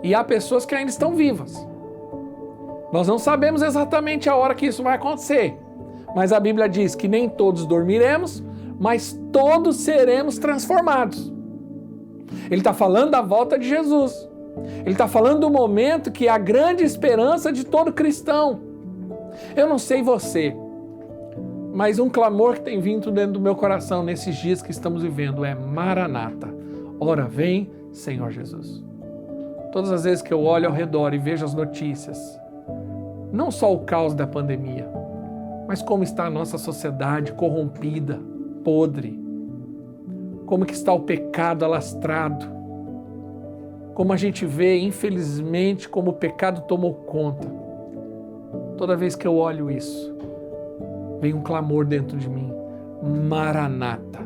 e há pessoas que ainda estão vivas. Nós não sabemos exatamente a hora que isso vai acontecer, mas a Bíblia diz que nem todos dormiremos, mas todos seremos transformados. Ele está falando da volta de Jesus. Ele está falando do momento que é a grande esperança de todo cristão. Eu não sei você, mas um clamor que tem vindo dentro do meu coração nesses dias que estamos vivendo é Maranata. Ora vem, Senhor Jesus. Todas as vezes que eu olho ao redor e vejo as notícias, não só o caos da pandemia, mas como está a nossa sociedade corrompida, podre, como que está o pecado alastrado, como a gente vê, infelizmente, como o pecado tomou conta. Toda vez que eu olho isso, vem um clamor dentro de mim, Maranata,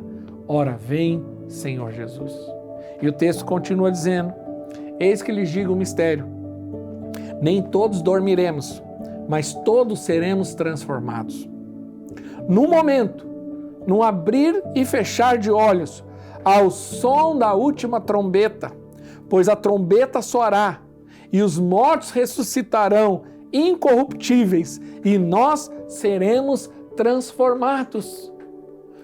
ora vem, Senhor Jesus. E o texto continua dizendo, eis que lhes digo um mistério, nem todos dormiremos, mas todos seremos transformados. No momento, num abrir e fechar de olhos, ao som da última trombeta, pois a trombeta soará, e os mortos ressuscitarão incorruptíveis, e nós seremos transformados.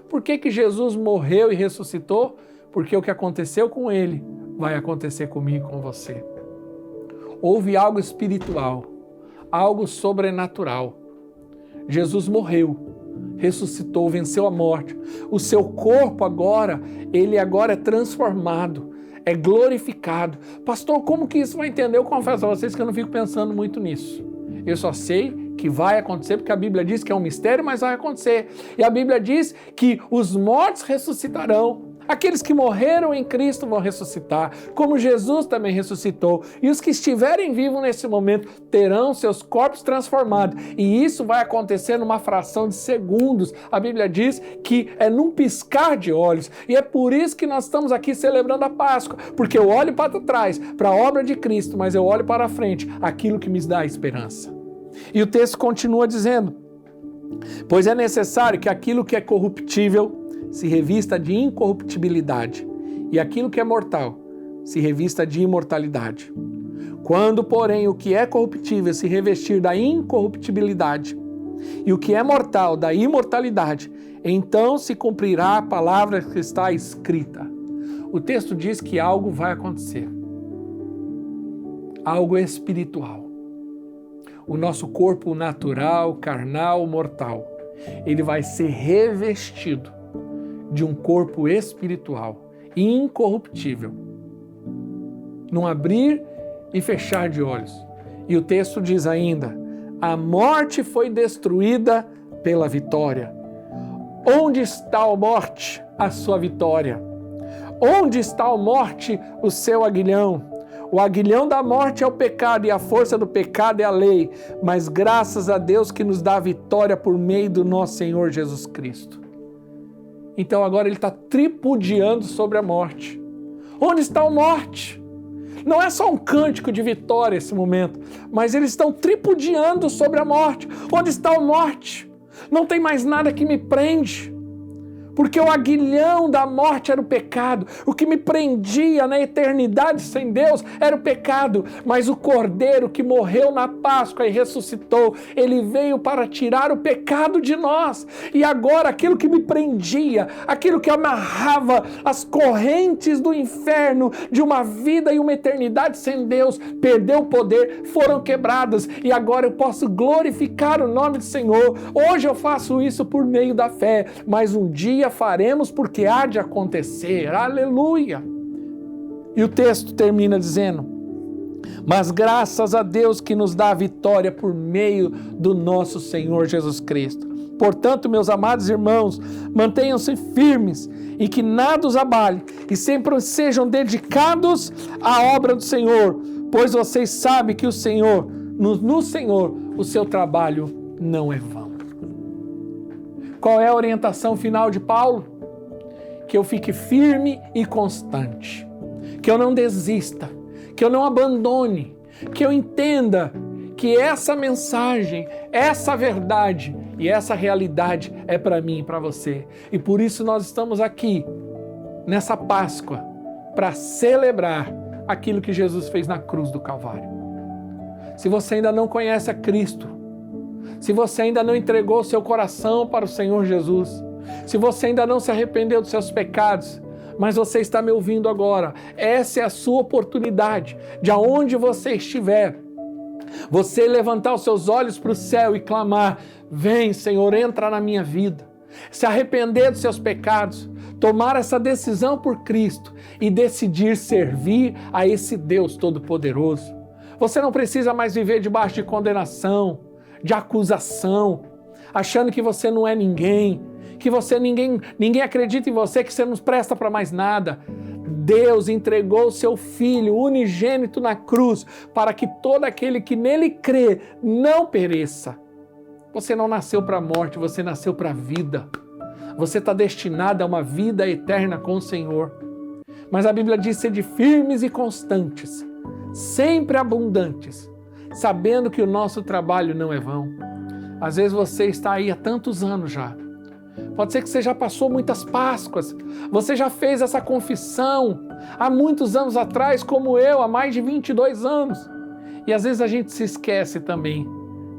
Por que Jesus morreu e ressuscitou? Porque o que aconteceu com ele vai acontecer comigo e com você. Houve algo espiritual, algo sobrenatural. Jesus morreu, ressuscitou, venceu a morte. O seu corpo agora, ele agora é transformado, é glorificado. Pastor, como que isso vai entender? Eu confesso a vocês que eu não fico pensando muito nisso. Eu só sei que vai acontecer, porque a Bíblia diz que é um mistério, mas vai acontecer. E a Bíblia diz que os mortos ressuscitarão. Aqueles que morreram em Cristo vão ressuscitar, como Jesus também ressuscitou. E os que estiverem vivos nesse momento terão seus corpos transformados. E isso vai acontecer numa fração de segundos. A Bíblia diz que é num piscar de olhos. E é por isso que nós estamos aqui celebrando a Páscoa. Porque eu olho para trás, para a obra de Cristo, mas eu olho para frente, aquilo que me dá esperança. E o texto continua dizendo, pois é necessário que aquilo que é corruptível se revista de incorruptibilidade, e aquilo que é mortal se revista de imortalidade. Quando, porém, o que é corruptível se revestir da incorruptibilidade, e o que é mortal da imortalidade, então se cumprirá a palavra que está escrita. O texto diz que algo vai acontecer. Algo espiritual. O nosso corpo natural, carnal, mortal, ele vai ser revestido de um corpo espiritual, incorruptível, num abrir e fechar de olhos. E o texto diz ainda, a morte foi destruída pela vitória. Onde está a morte, a sua vitória? Onde está a morte, o seu aguilhão? O aguilhão da morte é o pecado e a força do pecado é a lei, mas graças a Deus que nos dá a vitória por meio do nosso Senhor Jesus Cristo. Então agora ele está tripudiando sobre a morte. Onde está a morte? Não é só um cântico de vitória esse momento, mas eles estão tripudiando sobre a morte. Onde está a morte? Não tem mais nada que me prende. Porque o aguilhão da morte era o pecado. O que me prendia na eternidade sem Deus era o pecado. Mas o Cordeiro que morreu na Páscoa e ressuscitou, ele veio para tirar o pecado de nós. E agora aquilo que me prendia, aquilo que amarrava as correntes do inferno de uma vida e uma eternidade sem Deus, perdeu o poder, foram quebradas. E agora eu posso glorificar o nome do Senhor. Hoje eu faço isso por meio da fé, mas um dia faremos porque há de acontecer. Aleluia! E o texto termina dizendo, mas graças a Deus que nos dá a vitória por meio do nosso Senhor Jesus Cristo. Portanto, meus amados irmãos, mantenham-se firmes e que nada os abale e sempre sejam dedicados à obra do Senhor, pois vocês sabem que o Senhor, no Senhor, o seu trabalho não é vão. Qual é a orientação final de Paulo? Que eu fique firme e constante, que eu não desista, que eu não abandone, que eu entenda que essa mensagem, essa verdade e essa realidade é para mim e para você. E por isso nós estamos aqui, nessa Páscoa, para celebrar aquilo que Jesus fez na cruz do Calvário. Se você ainda não conhece a Cristo, se você ainda não entregou seu coração para o Senhor Jesus, se você ainda não se arrependeu dos seus pecados, mas você está me ouvindo agora, essa é a sua oportunidade, de aonde você estiver, você levantar os seus olhos para o céu e clamar: vem, Senhor, entra na minha vida. Se arrepender dos seus pecados, tomar essa decisão por Cristo e decidir servir a esse Deus Todo-Poderoso. Você não precisa mais viver debaixo de condenação, de acusação, achando que você não é ninguém, que ninguém acredita em você, que você não presta para mais nada. Deus entregou o seu Filho unigênito na cruz para que todo aquele que nele crê não pereça. Você não nasceu para a morte, você nasceu para a vida. Você está destinado a uma vida eterna com o Senhor. Mas a Bíblia diz: sede firmes e constantes, sempre abundantes, sabendo que o nosso trabalho não é vão. Às vezes você está aí há tantos anos já. Pode ser que você já passou muitas Páscoas, você já fez essa confissão há muitos anos atrás, como eu, há mais de 22 anos. E às vezes a gente se esquece também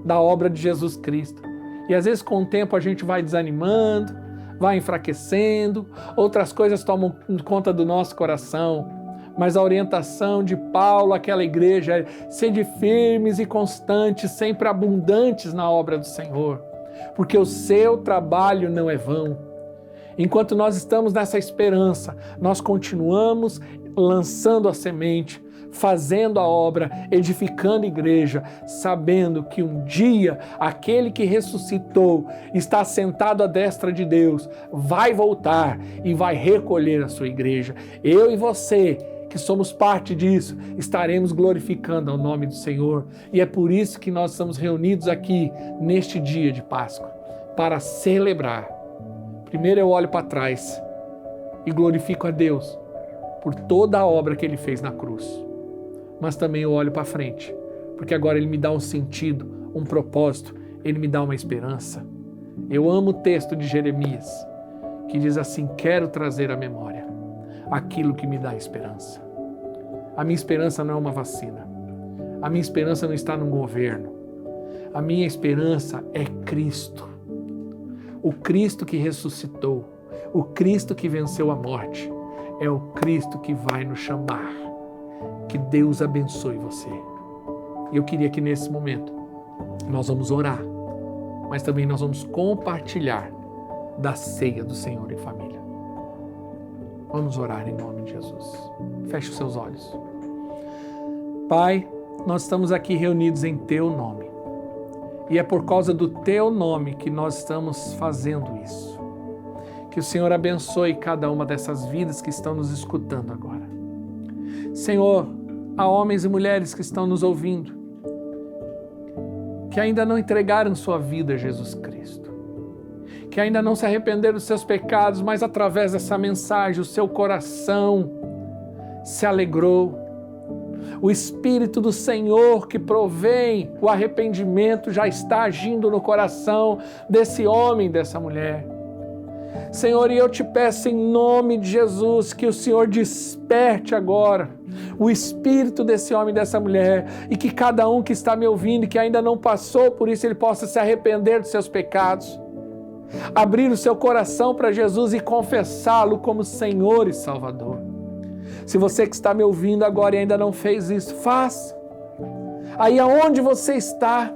da obra de Jesus Cristo. E às vezes com o tempo a gente vai desanimando, vai enfraquecendo, outras coisas tomam conta do nosso coração. Mas a orientação de Paulo àquela igreja é: sede firmes e constantes, sempre abundantes na obra do Senhor, porque o seu trabalho não é vão. Enquanto nós estamos nessa esperança, nós continuamos lançando a semente, fazendo a obra, edificando a igreja, sabendo que um dia aquele que ressuscitou, está sentado à destra de Deus, vai voltar e vai recolher a sua igreja. Eu e você, que somos parte disso, estaremos glorificando ao nome do Senhor. E é por isso que nós estamos reunidos aqui neste dia de Páscoa, para celebrar. Primeiro eu olho para trás e glorifico a Deus por toda a obra que Ele fez na cruz. Mas também eu olho para frente, porque agora Ele me dá um sentido, um propósito, Ele me dá uma esperança. Eu amo o texto de Jeremias, que diz assim: quero trazer à memória aquilo que me dá esperança. A minha esperança não é uma vacina. A minha esperança não está no governo. A minha esperança é Cristo. O Cristo que ressuscitou, o Cristo que venceu a morte, é o Cristo que vai nos chamar. Que Deus abençoe você. E eu queria que nesse momento nós vamos orar, mas também nós vamos compartilhar da ceia do Senhor em família. Vamos orar em nome de Jesus. Feche os seus olhos. Pai, nós estamos aqui reunidos em Teu nome. E é por causa do Teu nome que nós estamos fazendo isso. Que o Senhor abençoe cada uma dessas vidas que estão nos escutando agora. Senhor, há homens e mulheres que estão nos ouvindo, que ainda não entregaram sua vida a Jesus Cristo, que ainda não se arrependeram dos seus pecados, mas através dessa mensagem o seu coração se alegrou. O Espírito do Senhor que provém o arrependimento já está agindo no coração desse homem, dessa mulher. Senhor, e eu te peço em nome de Jesus que o Senhor desperte agora o espírito desse homem e dessa mulher, e que cada um que está me ouvindo e que ainda não passou por isso, ele possa se arrepender dos seus pecados, abrir o seu coração para Jesus e confessá-lo como Senhor e Salvador. Se você que está me ouvindo agora e ainda não fez isso, faça. Aí aonde você está,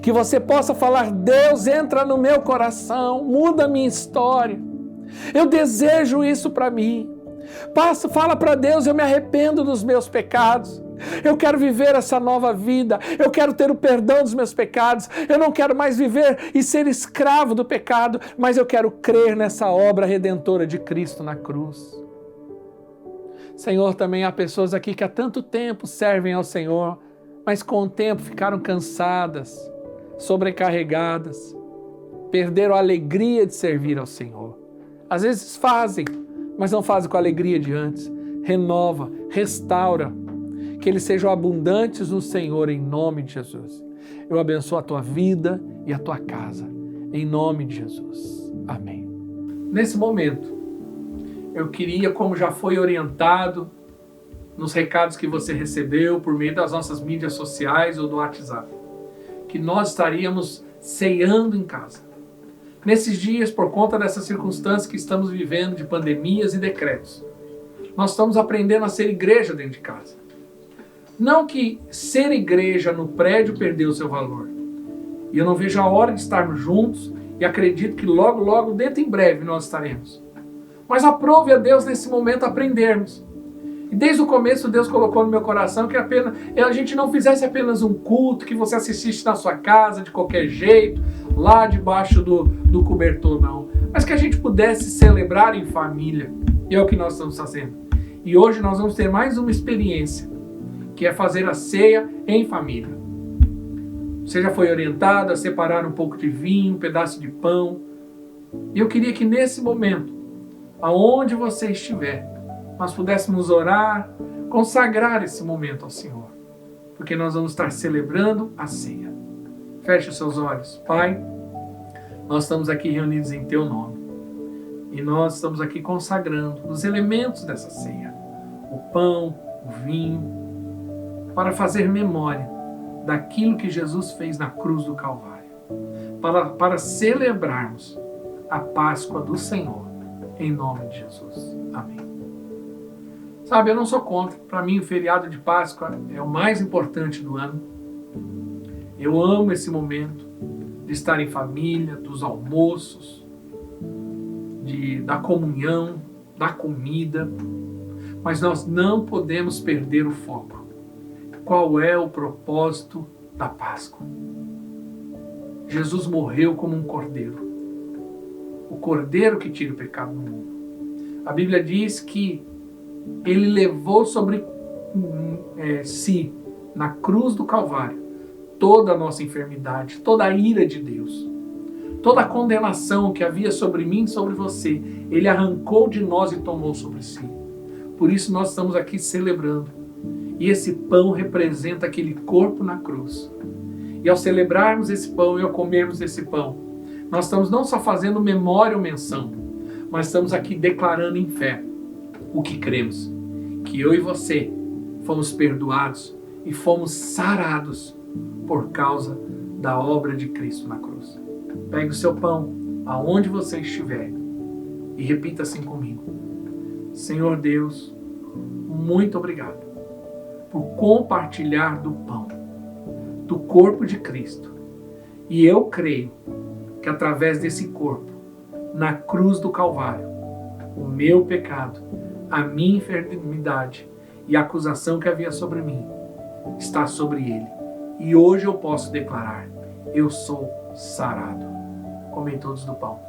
que você possa falar: Deus, entra no meu coração, muda a minha história. Eu desejo isso para mim. Fala para Deus: eu me arrependo dos meus pecados. Eu quero viver essa nova vida. Eu quero ter o perdão dos meus pecados. Eu não quero mais viver e ser escravo do pecado, mas eu quero crer nessa obra redentora de Cristo na cruz. Senhor, também há pessoas aqui que há tanto tempo servem ao Senhor, mas com o tempo ficaram cansadas, sobrecarregadas, perderam a alegria de servir ao Senhor. Às vezes fazem, mas não fazem com a alegria de antes. Renova, restaura, que eles sejam abundantes no Senhor, em nome de Jesus. Eu abençoo a tua vida e a tua casa, em nome de Jesus. Amém. Nesse momento, eu queria, como já foi orientado nos recados que você recebeu por meio das nossas mídias sociais ou do WhatsApp, que nós estaríamos ceando em casa. Nesses dias, por conta dessas circunstâncias que estamos vivendo de pandemias e decretos, nós estamos aprendendo a ser igreja dentro de casa. Não que ser igreja no prédio perdeu o seu valor. E eu não vejo a hora de estarmos juntos e acredito que logo, logo, dentro em breve, nós estaremos. Mas aprove a Deus nesse momento aprendermos. E desde o começo Deus colocou no meu coração que a gente não fizesse apenas um culto que você assistisse na sua casa de qualquer jeito, lá debaixo do cobertor, não. Mas que a gente pudesse celebrar em família. E é o que nós estamos fazendo. E hoje nós vamos ter mais uma experiência, que é fazer a ceia em família. Você já foi orientado a separar um pouco de vinho, um pedaço de pão. E eu queria que nesse momento, aonde você estiver, nós pudéssemos orar, consagrar esse momento ao Senhor. Porque nós vamos estar celebrando a ceia. Feche os seus olhos. Pai, nós estamos aqui reunidos em Teu nome. E nós estamos aqui consagrando os elementos dessa ceia. O pão, o vinho, para fazer memória daquilo que Jesus fez na cruz do Calvário. Para celebrarmos a Páscoa do Senhor, em nome de Jesus. Amém. Sabe, eu não sou contra. Para mim, o feriado de Páscoa é o mais importante do ano. Eu amo esse momento de estar em família, dos almoços, da comunhão, da comida. Mas nós não podemos perder o foco. Qual é o propósito da Páscoa? Jesus morreu como um cordeiro. O cordeiro que tira o pecado do mundo. A Bíblia diz que ele levou sobre si, na cruz do Calvário, toda a nossa enfermidade, toda a ira de Deus, toda a condenação que havia sobre mim e sobre você, ele arrancou de nós e tomou sobre si. Por isso nós estamos aqui celebrando. E esse pão representa aquele corpo na cruz. E ao celebrarmos esse pão e ao comermos esse pão, nós estamos não só fazendo memória ou menção, mas estamos aqui declarando em fé o que cremos. Que eu e você fomos perdoados e fomos sarados por causa da obra de Cristo na cruz. Pegue o seu pão aonde você estiver e repita assim comigo. Senhor Deus, muito obrigado por compartilhar do pão, do corpo de Cristo. E eu creio que através desse corpo, na cruz do Calvário, o meu pecado, a minha enfermidade e a acusação que havia sobre mim, está sobre ele. E hoje eu posso declarar, eu sou sarado. Comem todos do pão.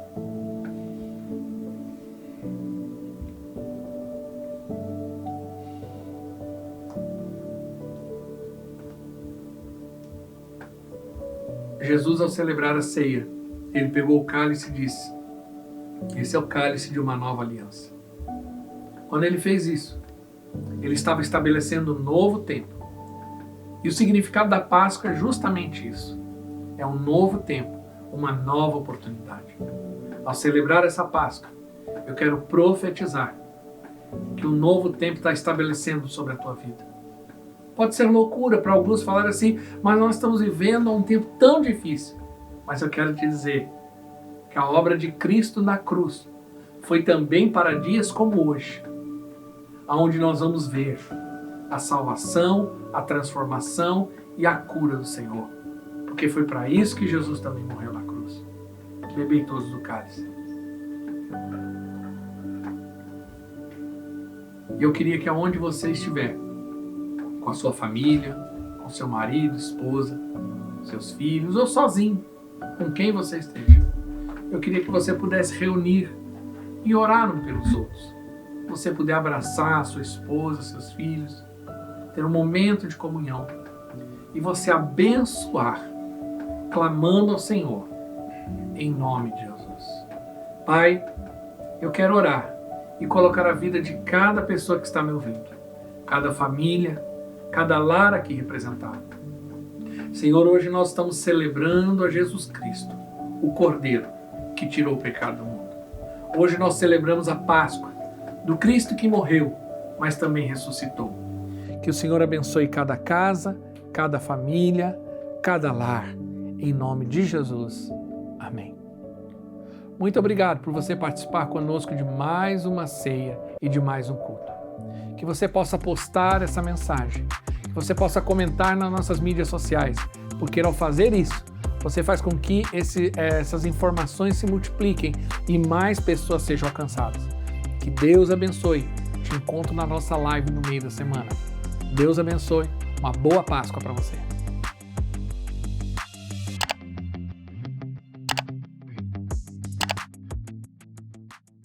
Jesus, ao celebrar a ceia, ele pegou o cálice e disse, esse é o cálice de uma nova aliança. Quando ele fez isso, ele estava estabelecendo um novo tempo. E o significado da Páscoa é justamente isso. É um novo tempo, uma nova oportunidade. Ao celebrar essa Páscoa, eu quero profetizar que um novo tempo está estabelecendo sobre a tua vida. Pode ser loucura para alguns falar assim, mas nós estamos vivendo um tempo tão difícil. Mas eu quero te dizer que a obra de Cristo na cruz foi também para dias como hoje, onde nós vamos ver a salvação, a transformação e a cura do Senhor. Porque foi para isso que Jesus também morreu na cruz. Bebei todos do cálice. E eu queria que aonde você estiver, com a sua família, com seu marido, esposa, seus filhos, ou sozinho, com quem você esteja, eu queria que você pudesse reunir e orar um pelos outros. você puder abraçar sua esposa, seus filhos, ter um momento de comunhão e você abençoar, clamando ao Senhor, em nome de Jesus. Pai, eu quero orar e colocar a vida de cada pessoa que está me ouvindo, cada família, cada lar aqui representado. Senhor, hoje nós estamos celebrando a Jesus Cristo, o Cordeiro que tirou o pecado do mundo. Hoje nós celebramos a Páscoa do Cristo que morreu, mas também ressuscitou. Que o Senhor abençoe cada casa, cada família, cada lar, em nome de Jesus. Amém. Muito obrigado por você participar conosco de mais uma ceia e de mais um culto. Que você possa postar essa mensagem, que você possa comentar nas nossas mídias sociais, porque ao fazer isso, você faz com que essas informações se multipliquem e mais pessoas sejam alcançadas. Que Deus abençoe. Te encontro na nossa live no meio da semana. Deus abençoe. Uma boa Páscoa para você.